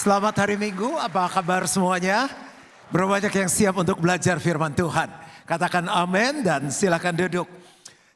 Selamat hari Minggu, apa kabar semuanya? Berapa banyak yang siap untuk belajar firman Tuhan? Katakan amin dan silakan duduk.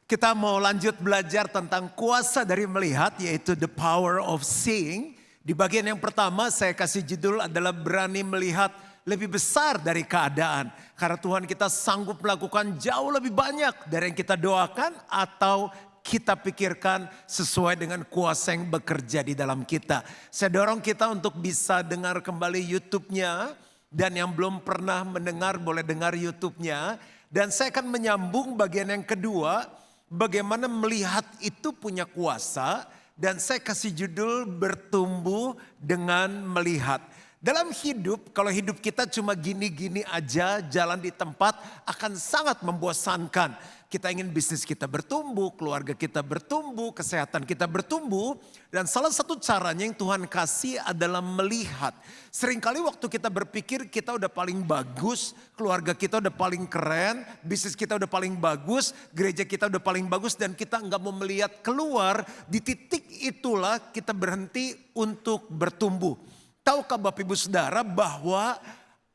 Kita mau lanjut belajar tentang kuasa dari melihat, yaitu the power of seeing. Di bagian yang pertama saya kasih judul adalah berani melihat lebih besar dari keadaan. Karena Tuhan kita sanggup melakukan jauh lebih banyak dari yang kita doakan atau kita pikirkan sesuai dengan kuasa yang bekerja di dalam kita. Saya dorong kita untuk bisa dengar kembali YouTube-nya. Dan yang belum pernah mendengar boleh dengar YouTube-nya. Dan saya akan menyambung bagian yang kedua. Bagaimana melihat itu punya kuasa. Dan saya kasih judul bertumbuh dengan melihat. Dalam hidup, kalau hidup kita cuma gini-gini aja, jalan di tempat akan sangat membosankan. Kita ingin bisnis kita bertumbuh, keluarga kita bertumbuh, kesehatan kita bertumbuh. Dan salah satu caranya yang Tuhan kasih adalah melihat. Seringkali waktu kita berpikir kita udah paling bagus, keluarga kita udah paling keren, bisnis kita udah paling bagus, gereja kita udah paling bagus. Dan kita nggak mau melihat keluar, di titik itulah kita berhenti untuk bertumbuh. Tahukah Bapak Ibu Saudara bahwa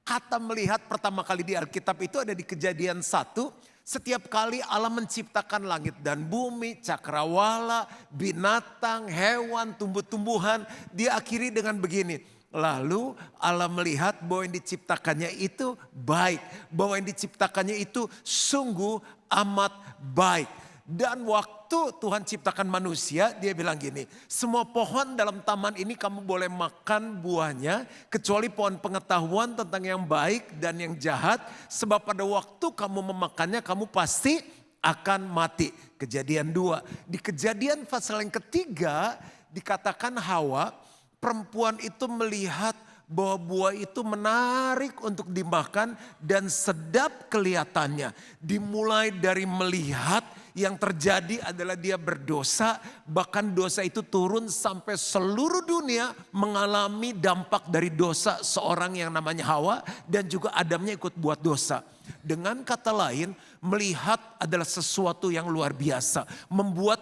kata melihat pertama kali di Alkitab itu ada di Kejadian 1. Setiap kali Allah menciptakan langit dan bumi, cakrawala, binatang, hewan, tumbuh-tumbuhan, diakhiri dengan begini. Lalu Allah melihat bahwa yang diciptakannya itu baik, bahwa yang diciptakannya itu sungguh amat baik. Dan waktu Tuhan ciptakan manusia, dia bilang gini, semua pohon dalam taman ini kamu boleh makan buahnya, kecuali pohon pengetahuan tentang yang baik dan yang jahat, sebab pada waktu kamu memakannya kamu pasti akan mati. Kejadian 2. Di Kejadian pasal yang ketiga dikatakan Hawa, perempuan itu melihat bahwa buah itu menarik untuk dimakan dan sedap kelihatannya. Dimulai dari melihat, yang terjadi adalah dia berdosa, bahkan dosa itu turun sampai seluruh dunia mengalami dampak dari dosa seorang yang namanya Hawa dan juga Adamnya ikut buat dosa. Dengan kata lain, melihat adalah sesuatu yang luar biasa.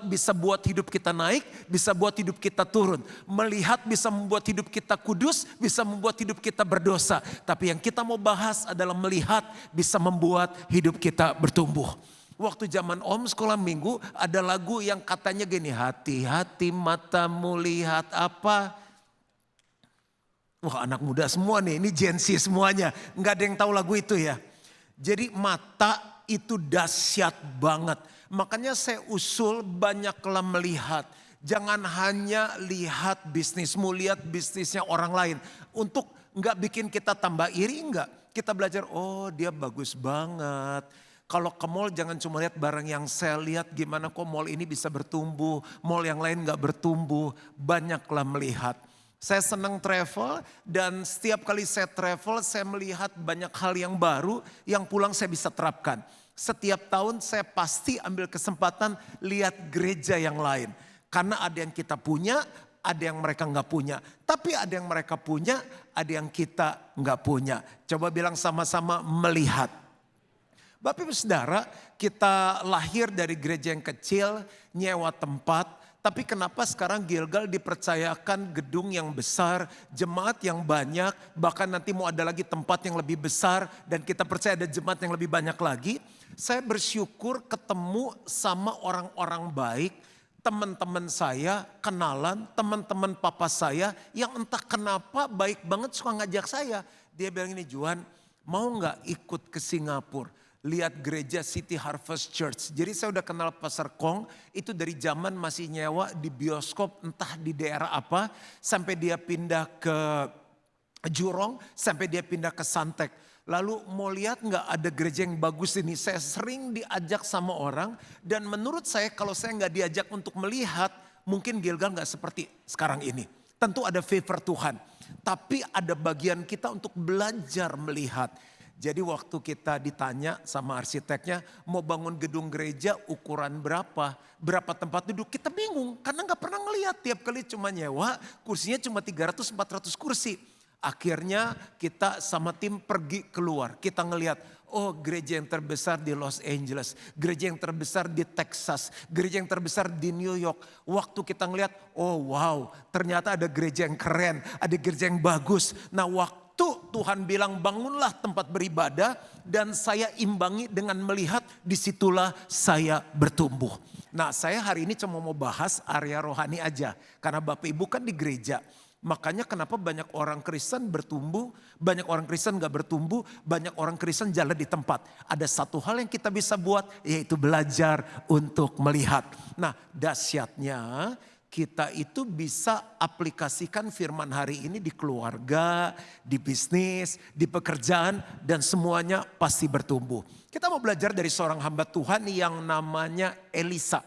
Bisa buat hidup kita naik, bisa buat hidup kita turun. Melihat bisa membuat hidup kita kudus, bisa membuat hidup kita berdosa. Tapi yang kita mau bahas adalah melihat bisa membuat hidup kita bertumbuh. Waktu zaman Om sekolah minggu ada lagu yang katanya gini, hati-hati matamu lihat apa. Wah, anak muda semua nih, ini Gen Z semuanya. Nggak ada yang tahu lagu itu ya. Jadi mata itu dahsyat banget. Makanya saya usul banyaklah melihat. Jangan hanya lihat bisnismu, lihat bisnisnya orang lain. Untuk nggak bikin kita tambah iri, enggak. Kita belajar, oh dia bagus banget. Kalau ke mall jangan cuma lihat barang yang saya lihat, gimana kok mall ini bisa bertumbuh, mall yang lain gak bertumbuh, banyaklah melihat. Saya senang travel dan setiap kali saya travel saya melihat banyak hal yang baru yang pulang saya bisa terapkan. Setiap tahun saya pasti ambil kesempatan lihat gereja yang lain. Karena ada yang kita punya, ada yang mereka gak punya. Tapi ada yang mereka punya, ada yang kita gak punya. Coba bilang sama-sama melihat. Bapak Ibu Saudara, kita lahir dari gereja yang kecil, nyewa tempat. Tapi kenapa sekarang Gilgal dipercayakan gedung yang besar, jemaat yang banyak, bahkan nanti mau ada lagi tempat yang lebih besar dan kita percaya ada jemaat yang lebih banyak lagi. Saya bersyukur ketemu sama orang-orang baik, teman-teman saya, kenalan, teman-teman papa saya yang entah kenapa baik banget suka ngajak saya. Dia bilang ini, Juan mau gak ikut ke Singapura? Lihat gereja City Harvest Church. Jadi saya udah kenal Pastor Kong, itu dari zaman masih nyewa di bioskop entah di daerah apa. Sampai dia pindah ke Jurong, sampai dia pindah ke Santek. Lalu mau lihat gak ada gereja yang bagus ini. Saya sering diajak sama orang dan menurut saya kalau saya gak diajak untuk melihat, mungkin Gilgal gak seperti sekarang ini. Tentu ada favor Tuhan, tapi ada bagian kita untuk belajar melihat. Jadi waktu kita ditanya sama arsiteknya mau bangun gedung gereja ukuran berapa tempat duduk, kita bingung karena gak pernah ngelihat, tiap kali cuma nyewa kursinya cuma 300-400 kursi. Akhirnya kita sama tim pergi keluar, kita ngelihat Oh, gereja yang terbesar di Los Angeles, gereja yang terbesar di Texas, gereja yang terbesar di New York. Waktu kita ngeliat, oh wow, ternyata ada gereja yang keren, ada gereja yang bagus. Nah, waktu Tuhan bilang bangunlah tempat beribadah dan saya imbangi dengan melihat, disitulah saya bertumbuh. Nah, saya hari ini cuma mau bahas area rohani aja, karena Bapak Ibu kan di gereja. Makanya kenapa banyak orang Kristen bertumbuh, banyak orang Kristen gak bertumbuh, banyak orang Kristen jalan di tempat. Ada satu hal yang kita bisa buat, yaitu belajar untuk melihat. Nah, dahsyatnya kita itu bisa aplikasikan firman hari ini di keluarga, di bisnis, di pekerjaan, dan semuanya pasti bertumbuh. Kita mau belajar dari seorang hamba Tuhan yang namanya Elisa.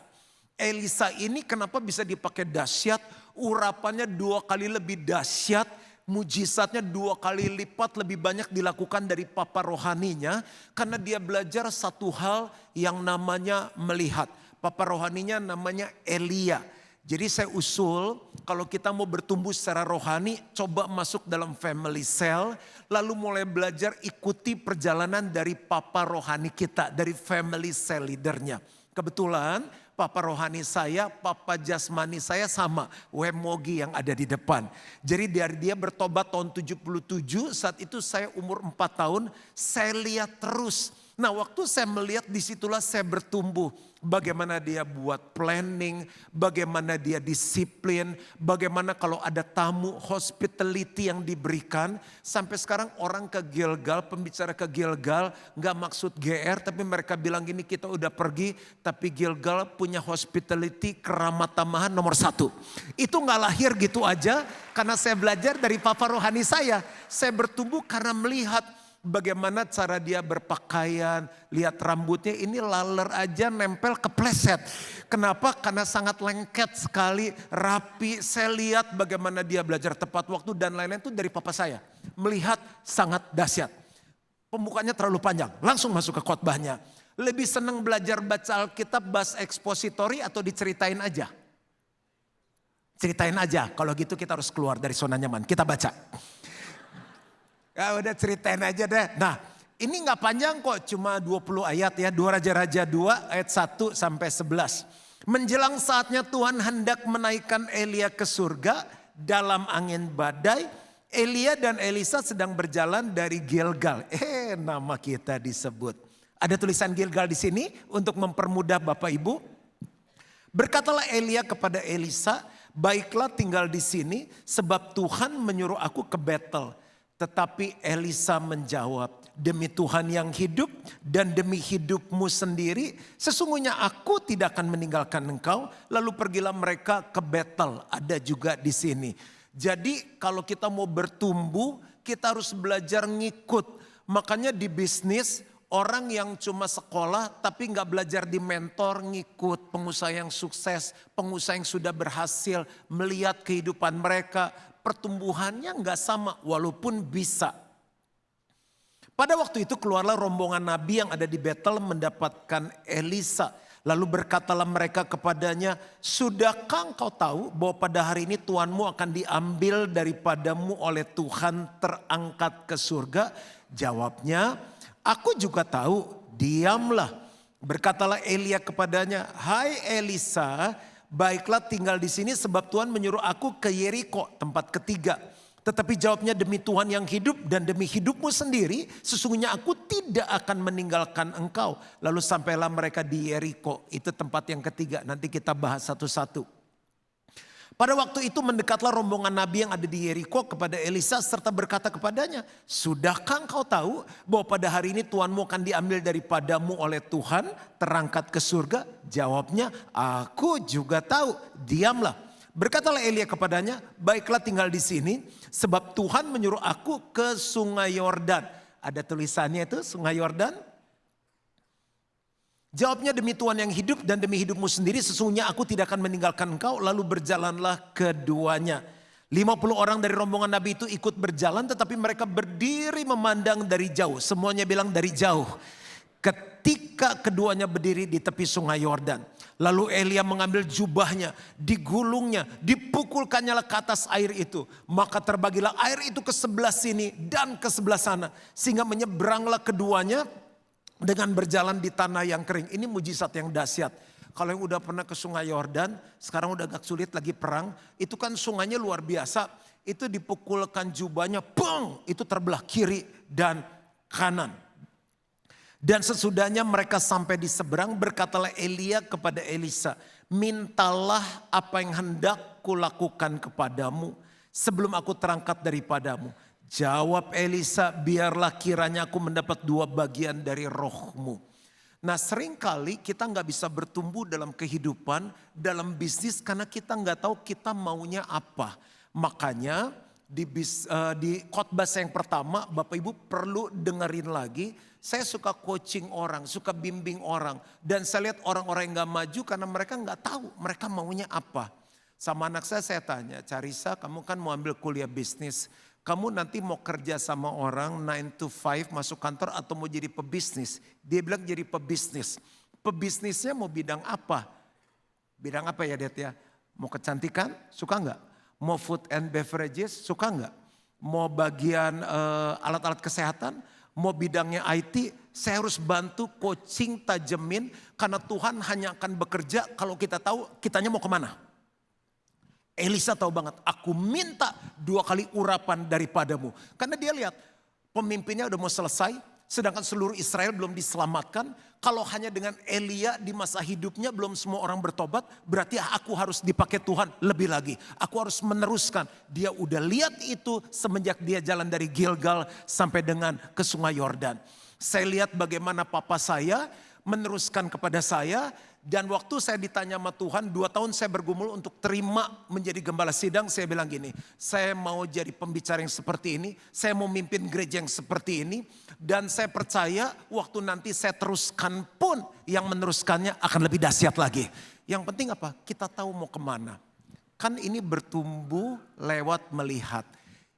Elisa ini kenapa bisa dipakai dahsyat? Urapannya 2 kali lebih dahsyat, mujizatnya 2 kali lipat lebih banyak dilakukan dari papa rohaninya. Karena dia belajar satu hal yang namanya melihat. Papa rohaninya namanya Elia. Jadi saya usul kalau kita mau bertumbuh secara rohani, coba masuk dalam family cell. Lalu mulai belajar ikuti perjalanan dari papa rohani kita, dari family cell leadernya. Kebetulan papa rohani saya, papa jasmani saya sama, Wemogi yang ada di depan. Jadi dari dia bertobat tahun 77, saat itu saya umur 4 tahun, saya lihat terus. Nah, waktu saya melihat, disitulah saya bertumbuh. Bagaimana dia buat planning, bagaimana dia disiplin, bagaimana kalau ada tamu, hospitality yang diberikan. Sampai sekarang orang ke Gilgal, pembicara ke Gilgal, gak maksud GR, tapi mereka bilang gini, kita udah pergi, tapi Gilgal punya hospitality keramat tamahan nomor 1. Itu gak lahir gitu aja, karena saya belajar dari papa rohani saya. Saya bertumbuh karena melihat bagaimana cara dia berpakaian, lihat rambutnya ini laler aja nempel kepleset. Kenapa? Karena sangat lengket sekali, rapi. Saya lihat bagaimana dia belajar tepat waktu dan lain-lain itu dari papa saya. Melihat sangat dahsyat. Pembukanya terlalu panjang, langsung masuk ke khotbahnya. Lebih senang belajar baca Alkitab bahas ekspositori atau diceritain aja? Ceritain aja, kalau gitu kita harus keluar dari zona nyaman, kita baca. Ya udah ceritain aja deh. Nah, ini gak panjang kok, cuma 20 ayat ya. 2 Raja-Raja 2 ayat 1 sampai 11. Menjelang saatnya Tuhan hendak menaikkan Elia ke surga dalam angin badai. Elia dan Elisa sedang berjalan dari Gilgal. Nama kita disebut. Ada tulisan Gilgal di sini untuk mempermudah Bapak Ibu. Berkatalah Elia kepada Elisa, baiklah tinggal di sini sebab Tuhan menyuruh aku ke Betel. Tetapi Elisa menjawab, demi Tuhan yang hidup dan demi hidupmu sendiri, sesungguhnya aku tidak akan meninggalkan engkau. Lalu pergilah mereka ke Betel, ada juga di sini. Jadi kalau kita mau bertumbuh, kita harus belajar ngikut. Makanya di bisnis, orang yang cuma sekolah tapi gak belajar di mentor, ngikut pengusaha yang sukses, pengusaha yang sudah berhasil, melihat kehidupan mereka, pertumbuhannya nggak sama walaupun bisa. Pada waktu itu keluarlah rombongan nabi yang ada di Betel mendapatkan Elisa. Lalu berkatalah mereka kepadanya, sudahkah engkau tahu bahwa pada hari ini Tuhanmu akan diambil daripadamu oleh Tuhan terangkat ke surga? Jawabnya, aku juga tahu, diamlah. Berkatalah Elia kepadanya, hai Elisa, baiklah tinggal di sini sebab Tuhan menyuruh aku ke Yeriko, tempat ketiga. Tetapi jawabnya, demi Tuhan yang hidup dan demi hidupmu sendiri, sesungguhnya aku tidak akan meninggalkan engkau. Lalu sampailah mereka di Yeriko, itu tempat yang ketiga. Nanti kita bahas satu-satu. Pada waktu itu mendekatlah rombongan nabi yang ada di Yeriko kepada Elisa serta berkata kepadanya, sudahkah engkau tahu bahwa pada hari ini Tuhanmu akan diambil daripadamu oleh Tuhan terangkat ke surga? Jawabnya, aku juga tahu, diamlah. Berkatalah Elia kepadanya, baiklah tinggal di sini sebab Tuhan menyuruh aku ke sungai Yordan. Ada tulisannya itu, sungai Yordan. Jawabnya, demi Tuhan yang hidup dan demi hidupmu sendiri, sesungguhnya aku tidak akan meninggalkan engkau. Lalu berjalanlah keduanya. 50 orang dari rombongan nabi itu ikut berjalan, tetapi mereka berdiri memandang dari jauh. Semuanya bilang dari jauh. Ketika keduanya berdiri di tepi sungai Yordan, lalu Elia mengambil jubahnya, digulungnya, dipukulkannya ke atas air itu. Maka terbagilah air itu ke sebelah sini dan ke sebelah sana. Sehingga menyeberanglah keduanya dengan berjalan di tanah yang kering. Ini mujizat yang dahsyat. Kalau yang udah pernah ke sungai Yordan, sekarang udah agak sulit lagi perang. Itu kan sungainya luar biasa. Itu dipukulkan jubahnya, bang! Itu terbelah kiri dan kanan. Dan sesudahnya mereka sampai di seberang, berkatalah Elia kepada Elisa, mintalah apa yang hendak kulakukan kepadamu sebelum aku terangkat daripadamu. Jawab Elisa, biarlah kiranya aku mendapat 2 bagian dari rohmu. Nah, seringkali kita nggak bisa bertumbuh dalam kehidupan, dalam bisnis karena kita nggak tahu kita maunya apa. Makanya di khotbah saya yang pertama, Bapak Ibu perlu dengerin lagi. Saya suka coaching orang, suka bimbing orang. Dan saya lihat orang-orang yang gak maju karena mereka gak tahu mereka maunya apa. Sama anak saya tanya, Carissa kamu kan mau ambil kuliah bisnis. Kamu nanti mau kerja sama orang 9 to 5 masuk kantor atau mau jadi pebisnis? Dia bilang jadi pebisnis. Pebisnisnya mau bidang apa? Bidang apa ya Det ya? Mau kecantikan? Suka gak? Mau food and beverages? Suka gak? Mau bagian alat-alat kesehatan? Mau bidangnya IT, saya harus bantu coaching tajemin karena Tuhan hanya akan bekerja kalau kita tahu kitanya mau kemana. Elisa tahu banget, aku minta 2 kali urapan daripadamu. Karena dia lihat pemimpinnya udah mau selesai, sedangkan seluruh Israel belum diselamatkan. Kalau hanya dengan Elia di masa hidupnya belum semua orang bertobat, berarti aku harus dipakai Tuhan lebih lagi. Aku harus meneruskan. Dia udah lihat itu semenjak dia jalan dari Gilgal sampai dengan ke sungai Yordan. Saya lihat bagaimana papa saya meneruskan kepada saya. Dan waktu saya ditanya sama Tuhan, 2 tahun saya bergumul untuk terima menjadi gembala sidang. Saya bilang gini, saya mau jadi pembicara yang seperti ini. Saya mau mimpin gereja yang seperti ini. Dan saya percaya waktu nanti saya teruskan pun yang meneruskannya akan lebih dahsyat lagi. Yang penting apa? Kita tahu mau kemana. Kan ini bertumbuh lewat melihat.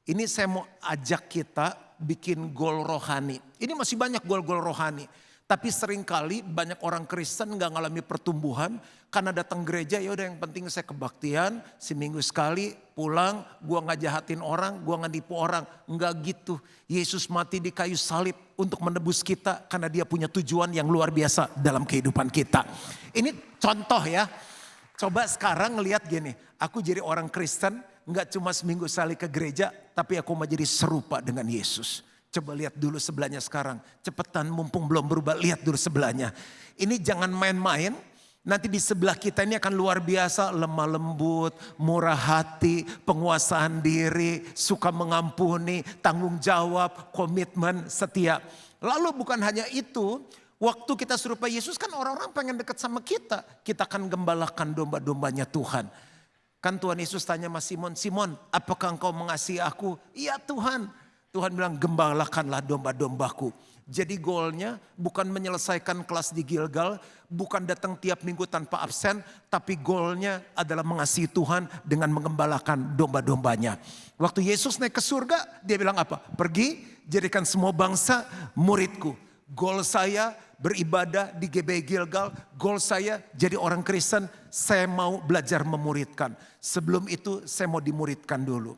Ini saya mau ajak kita bikin goal rohani. Ini masih banyak goal-goal rohani. Tapi seringkali banyak orang Kristen gak ngalami pertumbuhan karena datang gereja ya udah yang penting saya kebaktian seminggu sekali pulang, gua gak jahatin orang, gua gak nipu orang. Enggak gitu. Yesus mati di kayu salib untuk menebus kita karena dia punya tujuan yang luar biasa dalam kehidupan kita. Ini contoh ya. Coba sekarang ngelihat gini, aku jadi orang Kristen gak cuma seminggu sekali ke gereja tapi aku mau jadi serupa dengan Yesus. Coba lihat dulu sebelahnya sekarang. Cepetan mumpung belum berubah, lihat dulu sebelahnya. Ini jangan main-main. Nanti di sebelah kita ini akan luar biasa. Lemah lembut, murah hati, penguasaan diri, suka mengampuni, tanggung jawab, komitmen, setia. Lalu bukan hanya itu. Waktu kita serupa Yesus kan orang-orang pengen dekat sama kita. Kita akan gembalakan domba-dombanya Tuhan. Kan Tuhan Yesus tanya sama Simon, Simon apakah engkau mengasihi aku? Iya Tuhan. Tuhan bilang gembalakanlah domba-dombaku. Jadi goalnya bukan menyelesaikan kelas di Gilgal, bukan datang tiap minggu tanpa absen, tapi goalnya adalah mengasihi Tuhan dengan mengembalakan domba-dombanya. Waktu Yesus naik ke surga, dia bilang apa? Pergi, jadikan semua bangsa muridku. Goal saya beribadah di GBI Gilgal, goal saya jadi orang Kristen, saya mau belajar memuridkan. Sebelum itu saya mau dimuridkan dulu.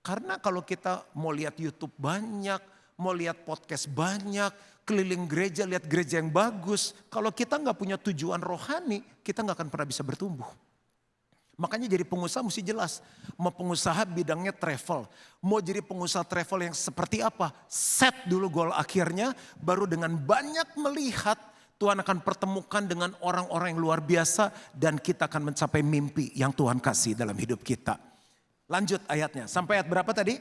Karena kalau kita mau lihat YouTube banyak, mau lihat podcast banyak, keliling gereja, lihat gereja yang bagus. Kalau kita nggak punya tujuan rohani, kita nggak akan pernah bisa bertumbuh. Makanya jadi pengusaha mesti jelas. Mau pengusaha bidangnya travel. Mau jadi pengusaha travel yang seperti apa? Set dulu goal akhirnya, baru dengan banyak melihat, Tuhan akan pertemukan dengan orang-orang yang luar biasa dan kita akan mencapai mimpi yang Tuhan kasih dalam hidup kita. Lanjut ayatnya, sampai ayat berapa tadi?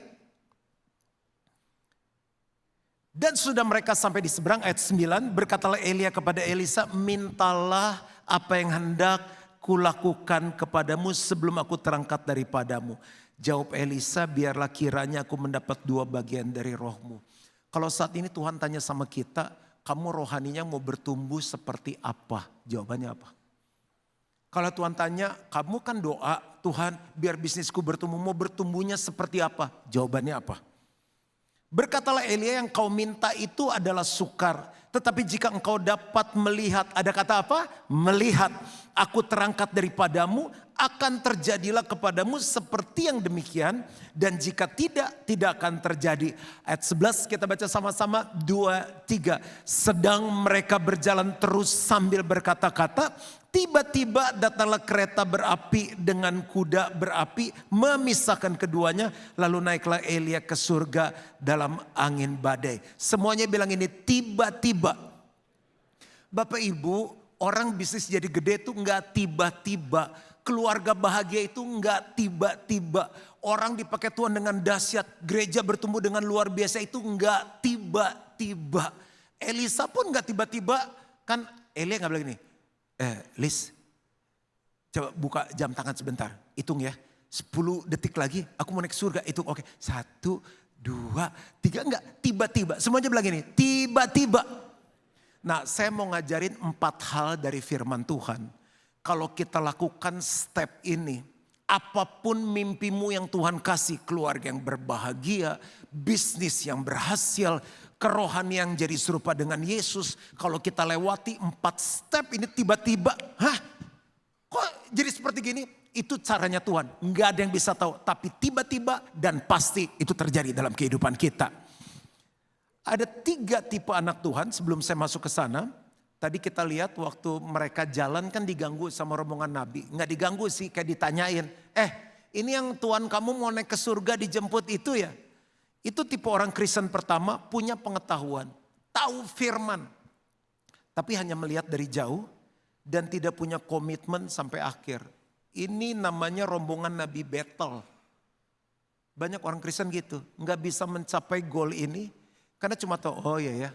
Dan sudah mereka sampai di seberang, ayat 9, berkatalah Elia kepada Elisa, mintalah apa yang hendak kulakukan kepadamu sebelum aku terangkat daripadamu. Jawab Elisa, biarlah kiranya aku mendapat 2 bagian dari rohmu. Kalau saat ini Tuhan tanya sama kita, kamu rohaninya mau bertumbuh seperti apa? Jawabannya apa? Kalau Tuhan tanya, kamu kan doa, Tuhan biar bisnisku bertumbuh, mau bertumbuhnya seperti apa? Jawabannya apa? Berkatalah Elia, yang kau minta itu adalah sukar. Tetapi jika engkau dapat melihat, ada kata apa? Melihat, aku terangkat daripadamu, akan terjadilah kepadamu seperti yang demikian. Dan jika tidak, tidak akan terjadi. Ayat 11 kita baca sama-sama, 2, 3. Sedang mereka berjalan terus sambil berkata-kata, tiba-tiba datanglah kereta berapi dengan kuda berapi memisahkan keduanya. Lalu naiklah Elia ke surga dalam angin badai. Semuanya bilang ini tiba-tiba. Bapak Ibu, orang bisnis jadi gede itu enggak tiba-tiba. Keluarga bahagia itu enggak tiba-tiba. Orang dipakai Tuhan dengan dahsyat. Gereja bertumbuh dengan luar biasa itu enggak tiba-tiba. Elisa pun enggak tiba-tiba. Kan Elia enggak bilang gini. Lis, coba buka jam tangan sebentar. Hitung ya. 10 detik lagi aku mau naik surga. Hitung, oke. 1, 2, 3. Enggak, tiba-tiba. Semuanya bilang gini, tiba-tiba. Nah, saya mau ngajarin 4 hal dari firman Tuhan. Kalau kita lakukan step ini, apapun mimpimu yang Tuhan kasih, keluarga yang berbahagia, bisnis yang berhasil, kerohanian yang jadi serupa dengan Yesus. Kalau kita lewati 4 step ini tiba-tiba, kok jadi seperti gini? Itu caranya Tuhan. Nggak ada yang bisa tahu, tapi tiba-tiba dan pasti itu terjadi dalam kehidupan kita. Ada 3 tipe anak Tuhan sebelum saya masuk ke sana. Tadi kita lihat waktu mereka jalan kan diganggu sama rombongan nabi. Nggak diganggu sih, kayak ditanyain. Ini yang Tuhan kamu mau naik ke surga dijemput itu ya? Itu tipe orang Kristen pertama, punya pengetahuan. Tahu firman. Tapi hanya melihat dari jauh dan tidak punya komitmen sampai akhir. Ini namanya rombongan Nabi Betel. Banyak orang Kristen gitu. Nggak bisa mencapai goal ini. Karena cuma tahu, oh iya ya,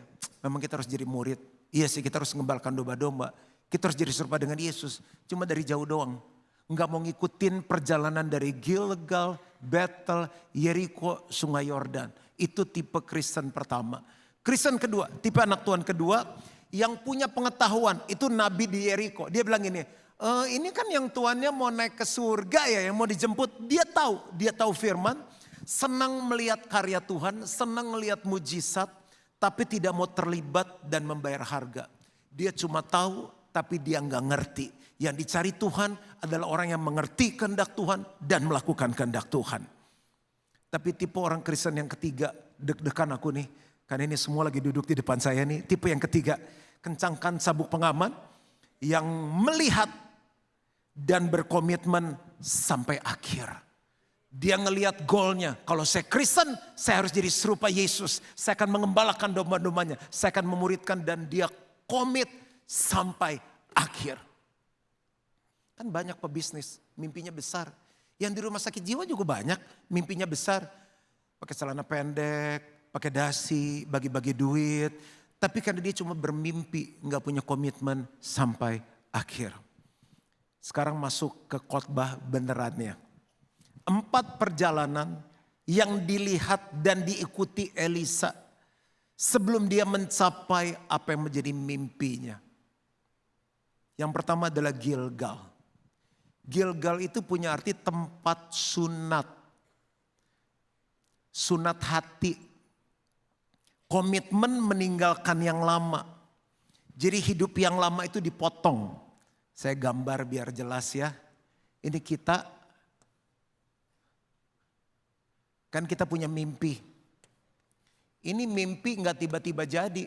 memang kita harus jadi murid. Iya sih, kita harus mengembalakan domba-domba. Kita harus jadi serupa dengan Yesus. Cuma dari jauh doang. Enggak mau ngikutin perjalanan dari Gilgal, Bethel, Yeriko, Sungai Yordan. Itu tipe Kristen pertama. Kristen kedua, tipe anak Tuhan kedua, yang punya pengetahuan. Itu Nabi di Yeriko. Dia bilang ini kan yang tuannya mau naik ke surga ya, yang mau dijemput. Dia tahu firman. Senang melihat karya Tuhan, senang melihat mujizat. Tapi tidak mau terlibat dan membayar harga. Dia cuma tahu tapi dia nggak ngerti. Yang dicari Tuhan adalah orang yang mengerti kehendak Tuhan dan melakukan kehendak Tuhan. Tapi tipe orang Kristen yang ketiga, deg-degan aku nih. Karena ini semua lagi duduk di depan saya nih. Tipe yang ketiga, kencangkan sabuk pengaman. Yang melihat dan berkomitmen sampai akhir. Dia ngelihat goalnya. Kalau saya Kristen, saya harus jadi serupa Yesus. Saya akan mengembalakan domba-dombanya. Saya akan memuridkan dan dia komit sampai akhir. Kan banyak pebisnis, mimpinya besar. Yang di rumah sakit jiwa juga banyak, mimpinya besar. Pakai celana pendek, pakai dasi, bagi-bagi duit. Tapi karena dia cuma bermimpi, nggak punya komitmen sampai akhir. Sekarang masuk ke khotbah benerannya. 4 perjalanan yang dilihat dan diikuti Elisa sebelum dia mencapai apa yang menjadi mimpinya. Yang pertama adalah Gilgal. Gilgal itu punya arti tempat sunat. Sunat hati. Komitmen meninggalkan yang lama. Jadi hidup yang lama itu dipotong. Saya gambar biar jelas ya. Ini kita. Kan kita punya mimpi. Ini mimpi nggak tiba-tiba jadi.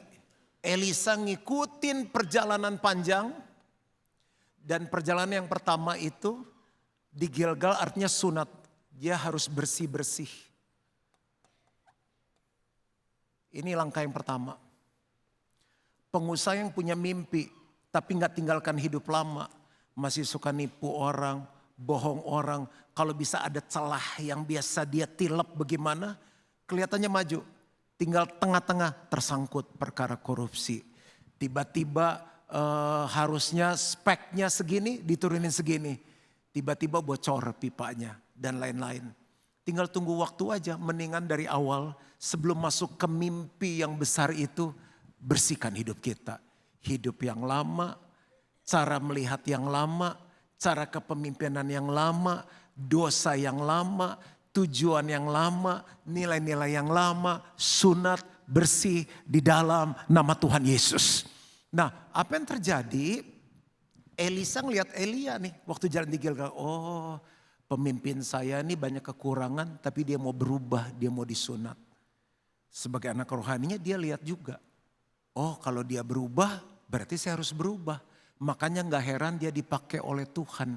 Elisa ngikutin perjalanan panjang. Dan perjalanan yang pertama itu di Gilgal artinya sunat. Dia harus bersih-bersih. Ini langkah yang pertama. Pengusaha yang punya mimpi tapi nggak tinggalkan hidup lama. Masih suka nipu orang, bohong orang. Kalau bisa ada celah yang biasa dia tilep bagaimana, kelihatannya maju. Tinggal tengah-tengah tersangkut perkara korupsi. Tiba-tiba harusnya speknya segini, diturunin segini. Tiba-tiba bocor pipanya dan lain-lain. Tinggal tunggu waktu aja, mendingan dari awal sebelum masuk ke mimpi yang besar itu, bersihkan hidup kita. Hidup yang lama, cara melihat yang lama, cara kepemimpinan yang lama, dosa yang lama, tujuan yang lama, nilai-nilai yang lama, sunat, bersih di dalam nama Tuhan Yesus. Nah, apa yang terjadi? Elisa ngelihat Elia nih waktu jalan di Gilgal. Oh, pemimpin saya ini banyak kekurangan tapi dia mau berubah, dia mau disunat. Sebagai anak rohaninya dia lihat juga. Oh, kalau dia berubah berarti saya harus berubah. Makanya gak heran dia dipakai oleh Tuhan.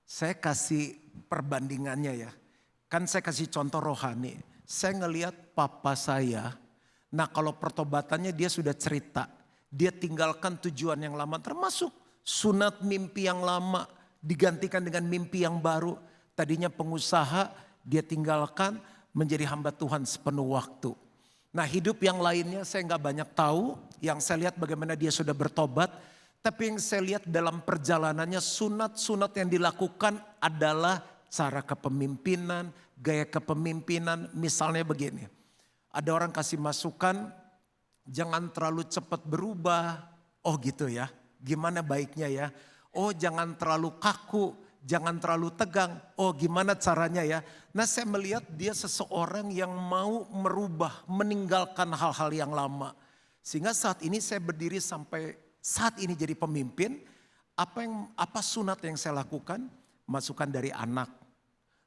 Saya kasih perbandingannya ya. Kan saya kasih contoh rohani. Saya ngelihat papa saya. Nah, kalau pertobatannya dia sudah cerita. Dia tinggalkan tujuan yang lama termasuk sunat mimpi yang lama digantikan dengan mimpi yang baru. Tadinya pengusaha dia tinggalkan menjadi hamba Tuhan sepenuh waktu. Nah, hidup yang lainnya saya nggak banyak tahu. Yang saya lihat bagaimana dia sudah bertobat. Tapi yang saya lihat dalam perjalanannya sunat-sunat yang dilakukan adalah cara kepemimpinan, gaya kepemimpinan. Misalnya begini, ada orang kasih masukan jangan terlalu cepat berubah. Oh gitu ya. Gimana baiknya ya? Oh jangan terlalu kaku, jangan terlalu tegang. Oh gimana caranya ya? Nah saya melihat dia seseorang yang mau merubah, meninggalkan hal-hal yang lama. Sehingga saat ini saya berdiri sampai saat ini jadi pemimpin. Apa sunat yang saya lakukan? Masukan dari anak,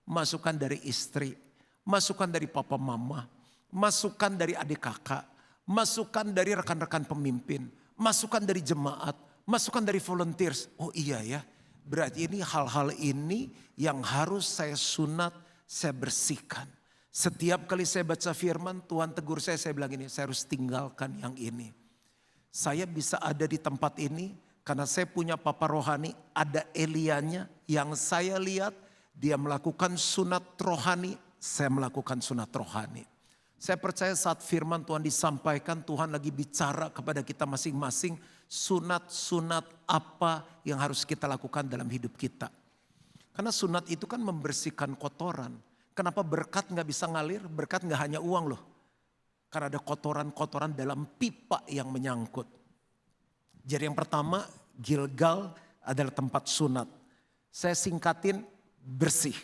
masukan dari istri, masukan dari papa mama, masukan dari adik kakak, masukan dari rekan-rekan pemimpin, masukan dari jemaat, masukan dari volunteers. Oh iya ya, berarti ini hal-hal ini yang harus saya sunat, saya bersihkan. Setiap kali saya baca firman, Tuhan tegur saya bilang ini, saya harus tinggalkan yang ini. Saya bisa ada di tempat ini karena saya punya papa rohani, ada Elianya yang saya lihat dia melakukan sunat rohani, saya melakukan sunat rohani. Saya percaya saat firman Tuhan disampaikan, Tuhan lagi bicara kepada kita masing-masing sunat-sunat apa yang harus kita lakukan dalam hidup kita. Karena sunat itu kan membersihkan kotoran. Kenapa berkat gak bisa ngalir? Berkat gak hanya uang loh. Karena ada kotoran-kotoran dalam pipa yang menyangkut. Jadi yang pertama, Gilgal adalah tempat sunat. Saya singkatin bersih.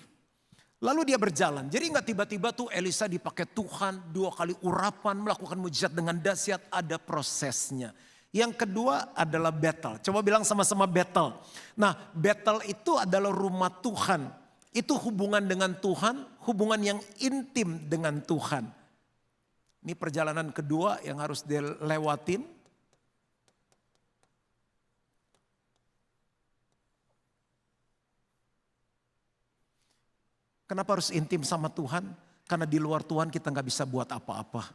Lalu dia berjalan. Jadi gak tiba-tiba tuh Elisa dipakai Tuhan 2 kali urapan, melakukan mujizat dengan dahsyat, ada prosesnya. Yang kedua adalah Bethel. Coba bilang sama-sama Bethel. Nah, Bethel itu adalah rumah Tuhan. Itu hubungan dengan Tuhan, hubungan yang intim dengan Tuhan. Ini perjalanan kedua yang harus dilewatin. Kenapa harus intim sama Tuhan? Karena di luar Tuhan kita gak bisa buat apa-apa.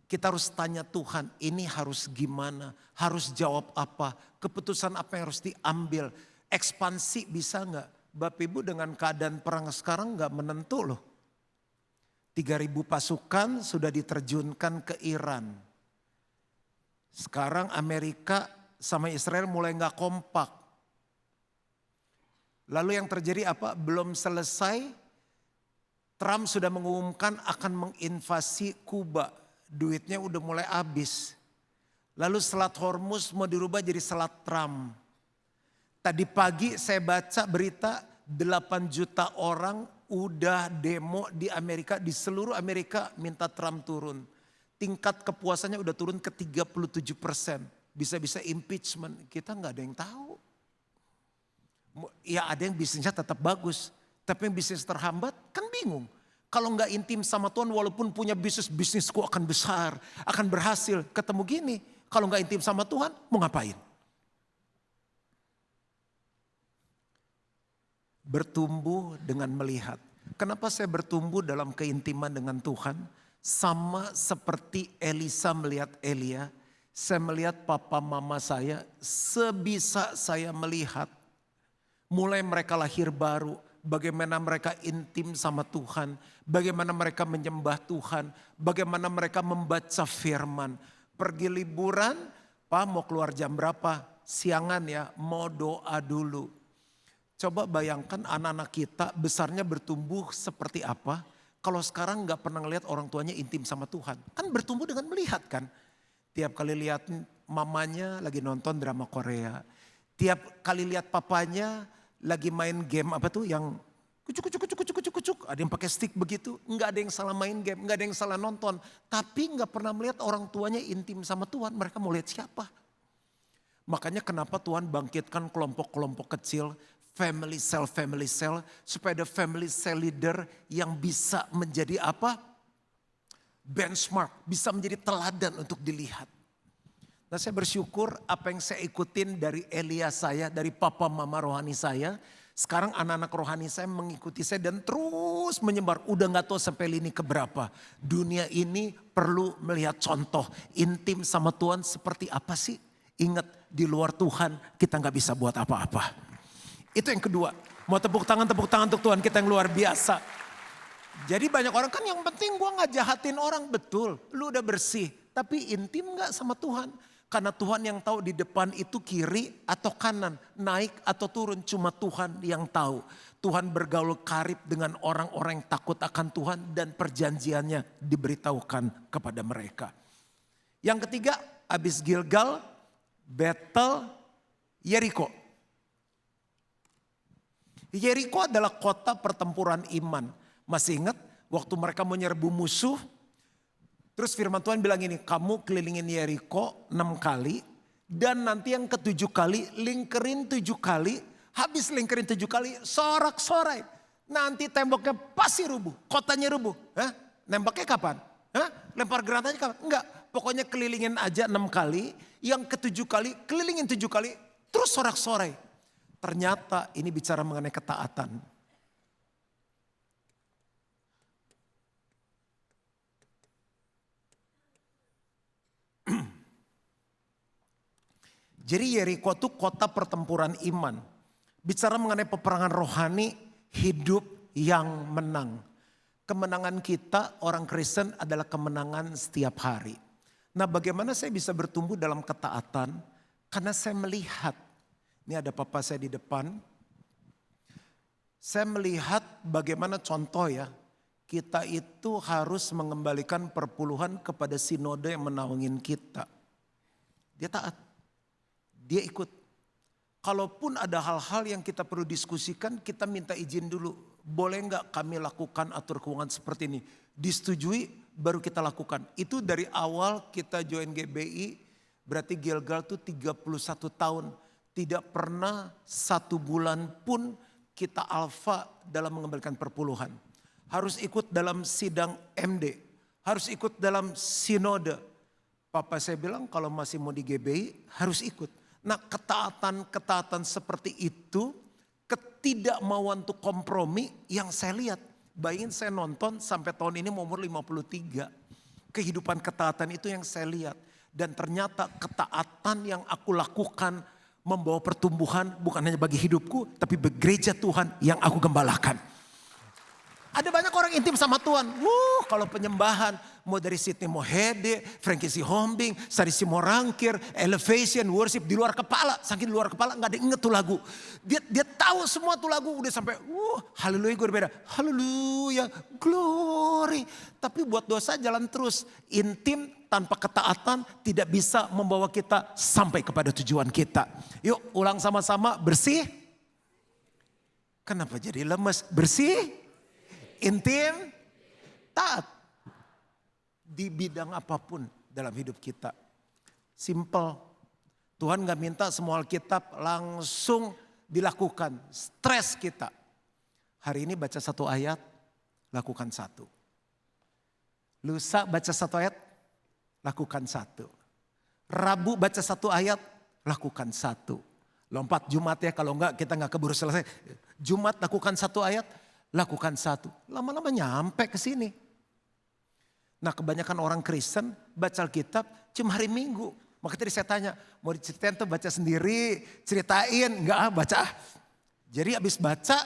Kita harus tanya Tuhan, ini harus gimana? Harus jawab apa? Keputusan apa yang harus diambil? Ekspansi bisa gak? Bapak Ibu dengan keadaan perang sekarang gak menentu loh. 3.000 pasukan sudah diterjunkan ke Iran. Sekarang Amerika sama Israel mulai gak kompak. Lalu yang terjadi apa? Belum selesai, Trump sudah mengumumkan akan menginvasi Kuba. Duitnya udah mulai habis. Lalu Selat Hormuz mau dirubah jadi Selat Trump. Tadi pagi saya baca berita 8 juta orang udah demo di Amerika, di seluruh Amerika minta Trump turun. Tingkat kepuasannya udah turun ke 37%. Bisa-bisa impeachment, kita gak ada yang tahu. Ya ada yang bisnisnya tetap bagus, tapi yang bisnis terhambat kan bingung. Kalau gak intim sama Tuhan walaupun punya bisnisku akan besar, akan berhasil. Ketemu gini, kalau gak intim sama Tuhan mau ngapain? Bertumbuh dengan melihat. Kenapa saya bertumbuh dalam keintiman dengan Tuhan? Sama seperti Elisa melihat Elia. Saya melihat papa mama saya, sebisa saya melihat. Mulai mereka lahir baru, bagaimana mereka intim sama Tuhan. Bagaimana mereka menyembah Tuhan. Bagaimana mereka membaca firman. Pergi liburan, Pak mau keluar jam berapa? Siangan ya, mau doa dulu. Coba bayangkan anak-anak kita besarnya bertumbuh seperti apa. Kalau sekarang gak pernah ngeliat orang tuanya intim sama Tuhan. Kan bertumbuh dengan melihat kan. Tiap kali lihat mamanya lagi nonton drama Korea. Tiap kali lihat papanya lagi main game apa tuh yang kucuk kucuk kucuk kucuk kucuk cuk, ada yang pakai stick begitu. Nggak ada yang salah main game, nggak ada yang salah nonton. Tapi nggak pernah melihat orang tuanya intim sama Tuhan. Mereka mau lihat siapa? Makanya kenapa Tuhan bangkitkan kelompok-kelompok kecil, family cell, supaya ada family cell leader yang bisa menjadi apa? Benchmark, bisa menjadi teladan untuk dilihat. Nah, saya bersyukur apa yang saya ikutin dari Elia saya, dari papa mama rohani saya. Sekarang anak-anak rohani saya mengikuti saya dan terus menyebar. Udah gak tahu sampai lini keberapa. Dunia ini perlu melihat contoh intim sama Tuhan seperti apa sih? Ingat, di luar Tuhan kita gak bisa buat apa-apa. Itu yang kedua. Mau tepuk tangan untuk Tuhan kita yang luar biasa. Jadi banyak orang kan yang penting gue gak jahatin orang. Betul, lu udah bersih. Tapi intim gak sama Tuhan? Karena Tuhan yang tahu di depan itu kiri atau kanan, naik atau turun, cuma Tuhan yang tahu. Tuhan bergaul karib dengan orang-orang yang takut akan Tuhan dan perjanjiannya diberitahukan kepada mereka. Yang ketiga, habis Gilgal, Betel, Yeriko. Yeriko adalah kota pertempuran iman. Masih ingat waktu mereka menyerbu musuh? Terus firman Tuhan bilang ini, kamu kelilingin Yeriko 6 kali. Dan nanti yang ke-7 kali, lingkerin 7 kali. Habis lingkerin 7 kali, sorak-sorai. Nanti temboknya pasti rubuh, kotanya rubuh. Hah? Nembaknya kapan? Hah? Lempar granatnya kapan? Enggak, pokoknya kelilingin aja 6 kali. Yang ke-7 kali, kelilingin 7 kali. Terus sorak-sorai. Ternyata ini bicara mengenai ketaatan. Jadi Yeriko itu kota pertempuran iman. Bicara mengenai peperangan rohani, hidup yang menang. Kemenangan kita orang Kristen adalah kemenangan setiap hari. Nah, bagaimana saya bisa bertumbuh dalam ketaatan? Karena saya melihat, ini ada papa saya di depan. Saya melihat bagaimana contoh ya, kita itu harus mengembalikan perpuluhan kepada sinode yang menaungin kita. Dia taat. Dia ikut. Kalaupun ada hal-hal yang kita perlu diskusikan, kita minta izin dulu. Boleh nggak kami lakukan atur keuangan seperti ini? Disetujui, baru kita lakukan. Itu dari awal kita join GBI, berarti Gilgal itu 31 tahun. Tidak pernah 1 bulan pun kita alfa dalam mengembalikan perpuluhan. Harus ikut dalam sidang MD. Harus ikut dalam sinode. Papa saya bilang kalau masih mau di GBI harus ikut. Nah, ketaatan seperti itu, ketidakmauan untuk kompromi yang saya lihat. Bayangin saya nonton sampai tahun ini umur 53. Kehidupan ketaatan itu yang saya lihat. Dan ternyata ketaatan yang aku lakukan membawa pertumbuhan bukan hanya bagi hidupku, tapi bagi gereja Tuhan yang aku gembalakan. Ada banyak orang intim sama Tuhan. Kalau penyembahan, mau dari Sydney Mohede, Frankie Sihombing, Sarisi Morangkir, Elevation, Worship di luar kepala. Saking di luar kepala gak ada yang inget tuh lagu. Dia tahu semua tuh lagu udah sampai, haleluya gue berbeda. Haleluya, glory. Tapi buat dosa jalan terus. Intim tanpa ketaatan tidak bisa membawa kita sampai kepada tujuan kita. Yuk ulang sama-sama, bersih. Kenapa jadi lemes? Bersih. Intim, taat di bidang apapun dalam hidup kita. Simple. Tuhan gak minta semua Alkitab langsung dilakukan. Stres kita. Hari ini baca 1 ayat, lakukan 1. Lusa baca 1 ayat, lakukan 1. Rabu baca 1 ayat, lakukan 1. Lompat Jumat ya, kalau enggak kita gak keburu selesai. Jumat lakukan 1 ayat, lakukan 1. Lama-lama nyampe ke sini. Nah, kebanyakan orang Kristen baca Alkitab cuma hari Minggu. Maka tadi saya tanya, mau diceritain tuh baca sendiri, ceritain, enggak baca. Jadi habis baca,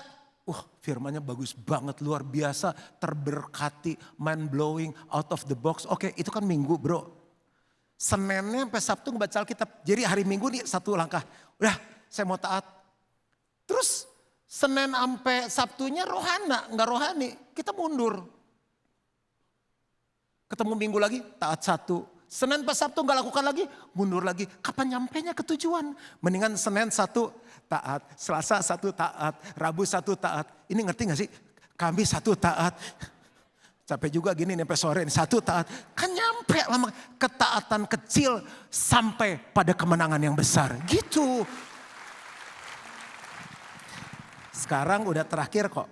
firmannya bagus banget, luar biasa, terberkati, mind blowing, out of the box. Oke, itu kan Minggu, Bro. Seninnya sampai Sabtu ngebaca Alkitab. Jadi hari Minggu nih 1 langkah. Udah, saya mau taat. Terus Senin sampai Sabtunya rohana, enggak rohani. Kita mundur. Ketemu Minggu lagi, taat 1. Senin pas Sabtu enggak lakukan lagi, mundur lagi. Kapan nyampenya ke tujuan? Mendingan Senin 1 taat, Selasa 1 taat, Rabu 1 taat. Ini ngerti gak sih? Kami satu taat. Capek juga gini sampai sore ini, satu taat. Kan nyampe lama, ketaatan kecil sampai pada kemenangan yang besar. Gitu. Sekarang udah terakhir kok.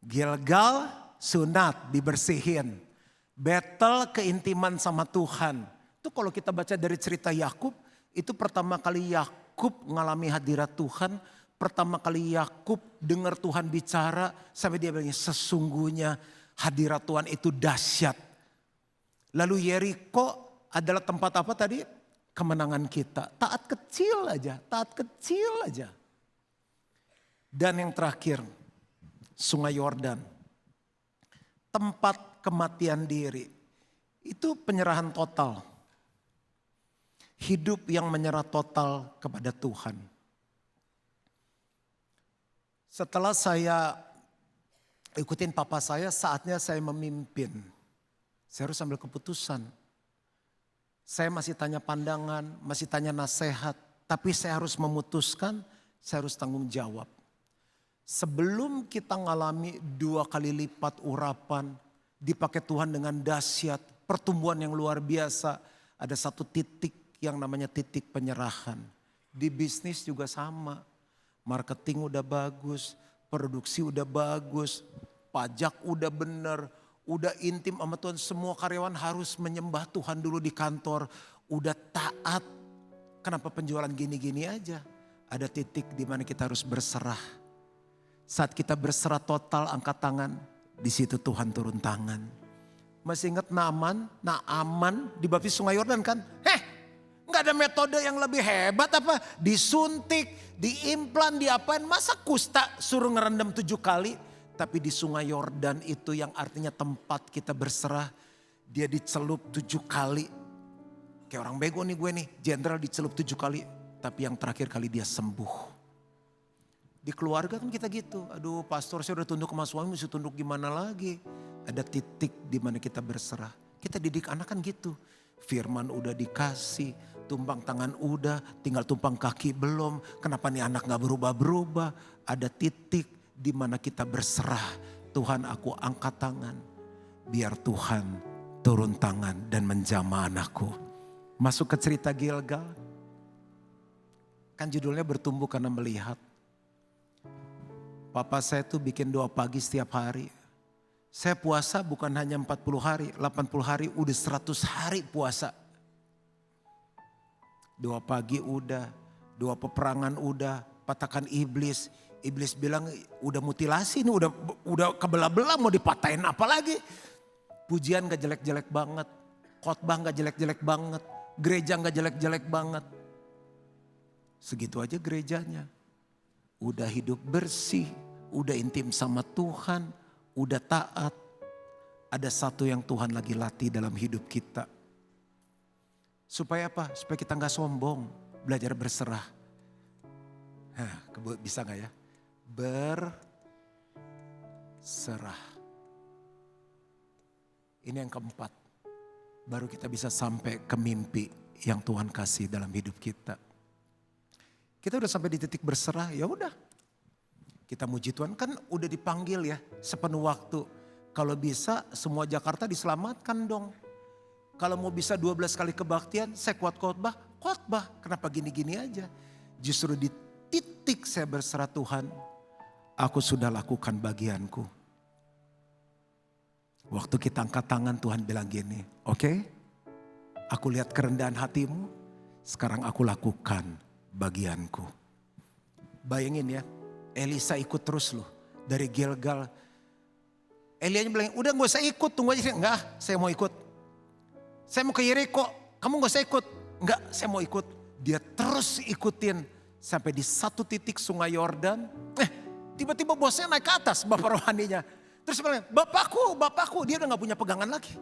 Gilgal sunat dibersihin. Battle keintiman sama Tuhan. Itu kalau kita baca dari cerita Yakub, itu pertama kali Yakub mengalami hadirat Tuhan. Pertama kali Yakub dengar Tuhan bicara, sampai dia bilang sesungguhnya hadirat Tuhan itu dahsyat. Lalu Yeriko adalah tempat apa tadi? Kemenangan kita. Taat kecil aja, taat kecil aja. Dan yang terakhir, Sungai Yordan. Tempat kematian diri. Itu penyerahan total. Hidup yang menyerah total kepada Tuhan. Setelah saya ikutin papa saya, saatnya saya memimpin. Saya harus ambil keputusan. Saya masih tanya pandangan, masih tanya nasihat. Tapi saya harus memutuskan, saya harus tanggung jawab. Sebelum kita ngalami 2 kali lipat urapan, dipakai Tuhan dengan dahsyat, pertumbuhan yang luar biasa. Ada satu titik yang namanya titik penyerahan. Di bisnis juga sama. Marketing udah bagus, produksi udah bagus, pajak udah bener, udah intim sama Tuhan. Semua karyawan harus menyembah Tuhan dulu di kantor, udah taat. Kenapa penjualan gini-gini aja? Ada titik di mana kita harus berserah. Saat kita berserah total, angkat tangan, di situ Tuhan turun tangan. Masih ingat Naaman dibaptis Sungai Yordan kan? Gak ada metode yang lebih hebat apa? Disuntik, diimplan, diapain. Masa kusta suruh ngerendam 7 kali. Tapi di Sungai Yordan itu yang artinya tempat kita berserah. Dia dicelup 7 kali. Kayak orang bego nih gue nih. Jenderal dicelup 7 kali. Tapi yang terakhir kali dia sembuh. Di keluarga kan kita gitu. Aduh pastor saya udah tunduk sama suami, mesti tunduk gimana lagi. Ada titik di mana kita berserah. Kita didik anak kan gitu. Firman udah dikasih, tumpang tangan udah, tinggal tumpang kaki belum. Kenapa nih anak gak berubah-berubah? Ada titik di mana kita berserah. Tuhan aku angkat tangan. Biar Tuhan turun tangan dan menjamah anakku. Masuk ke cerita Gilgal. Kan judulnya bertumbuh karena melihat. Papa saya tuh bikin doa pagi setiap hari. Saya puasa bukan hanya 40 hari, 80 hari, udah 100 hari puasa. Doa pagi udah, doa peperangan udah, patahkan iblis. Iblis bilang udah mutilasi ini, udah kebelah-belah mau dipatahin apa lagi. Pujian gak jelek-jelek banget, khotbah gak jelek-jelek banget, gereja gak jelek-jelek banget. Segitu aja gerejanya. Udah hidup bersih, udah intim sama Tuhan, udah taat. Ada satu yang Tuhan lagi latih dalam hidup kita. Supaya apa? Supaya kita gak sombong, belajar berserah. Bisa gak ya? Berserah. Ini yang keempat. Baru kita bisa sampai ke mimpi yang Tuhan kasih dalam hidup kita. Kita udah sampai di titik berserah, ya udah. Kita muji Tuhan, kan udah dipanggil ya sepenuh waktu. Kalau bisa semua Jakarta diselamatkan dong. Kalau mau bisa 12 kali kebaktian, saya kuat khotbah. Kenapa gini-gini aja? Justru di titik saya berserah Tuhan, aku sudah lakukan bagianku. Waktu kita angkat tangan Tuhan bilang gini, oke, aku lihat kerendahan hatimu, sekarang aku lakukan bagianku. Bayangin ya, Elisa ikut terus loh dari Gilgal. Elianya bilang, udah gak usah ikut, tunggu aja. Enggak, saya mau ikut. Saya mau ke Yeriko, kamu gak usah ikut. Enggak, saya mau ikut. Dia terus ikutin sampai di satu titik Sungai Yordan. Tiba-tiba bosnya naik ke atas, bapak rohaninya. Terus bilang, bapakku. Dia udah gak punya pegangan lagi.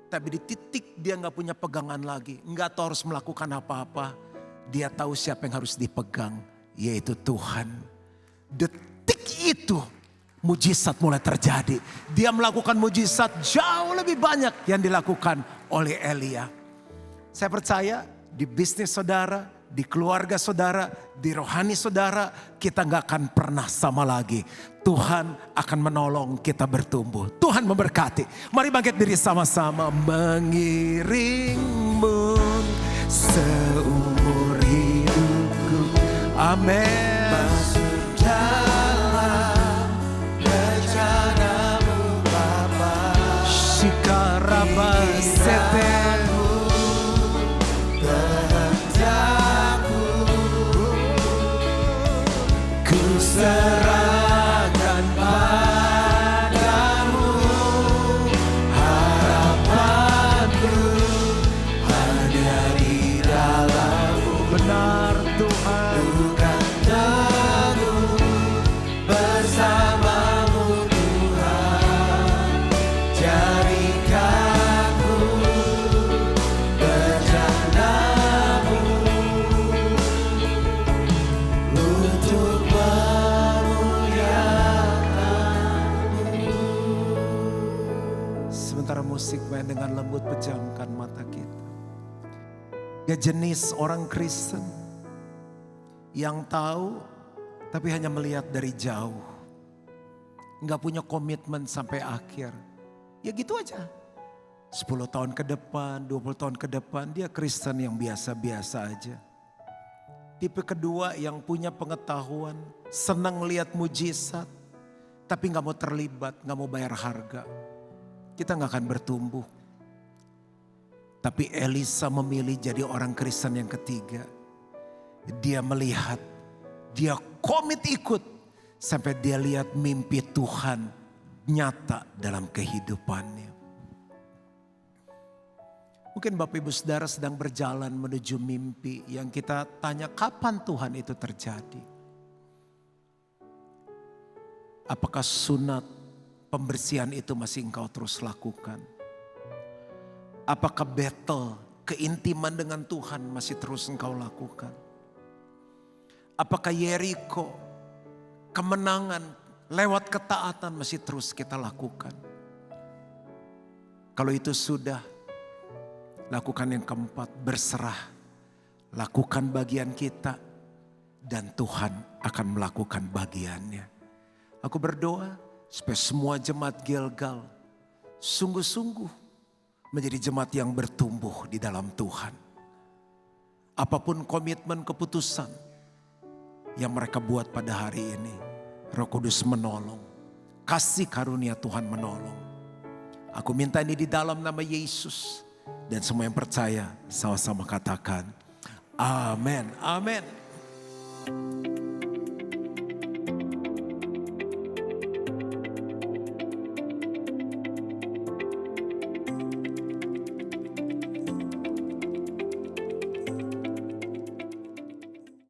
Tapi di titik dia gak punya pegangan lagi. Gak tahu harus melakukan apa-apa. Dia tahu siapa yang harus dipegang, yaitu Tuhan. Detik itu mujizat mulai terjadi. Dia melakukan mujizat jauh lebih banyak yang dilakukan oleh Elia. Saya percaya di bisnis saudara, di keluarga saudara, di rohani saudara, kita gak akan pernah sama lagi. Tuhan akan menolong kita bertumbuh. Tuhan memberkati. Mari bangkit diri sama-sama. Mengiringmu seumur hidupku. Amin. Masuk dalam rencanamu Bapa. Shikaraba seten. Serahkan padamu harapanku hanya di dalam-Mu. Benar Tuhan. Bukan teguh bersama-Mu Tuhan. Jadikanku bencanamu untuk sementara musik main dengan lembut, pejamkan mata kita. Dia jenis orang Kristen yang tahu tapi hanya melihat dari jauh. Nggak punya komitmen sampai akhir. Ya gitu aja. 10 tahun ke depan, 20 tahun ke depan dia Kristen yang biasa-biasa aja. Tipe kedua yang punya pengetahuan, senang lihat mujizat, tapi nggak mau terlibat, nggak mau bayar harga. Kita gak akan bertumbuh. Tapi Elisa memilih jadi orang Kristen yang ketiga. Dia melihat, dia komit ikut. Sampai dia lihat mimpi Tuhan nyata dalam kehidupannya. Mungkin Bapak Ibu Saudara sedang berjalan menuju mimpi yang kita tanya kapan Tuhan itu terjadi. Apakah sunat pembersihan itu masih engkau terus lakukan? Apakah battle, keintiman dengan Tuhan masih terus engkau lakukan? Apakah Yeriko, kemenangan lewat ketaatan masih terus kita lakukan? Kalau itu sudah, lakukan yang keempat, berserah. Lakukan bagian kita dan Tuhan akan melakukan bagiannya. Aku berdoa supaya semua jemaat Gilgal sungguh-sungguh menjadi jemaat yang bertumbuh di dalam Tuhan. Apapun komitmen keputusan yang mereka buat pada hari ini, Roh Kudus menolong. Kasih karunia Tuhan menolong. Aku minta ini di dalam nama Yesus. Dan semua yang percaya sama-sama katakan amin. Amin.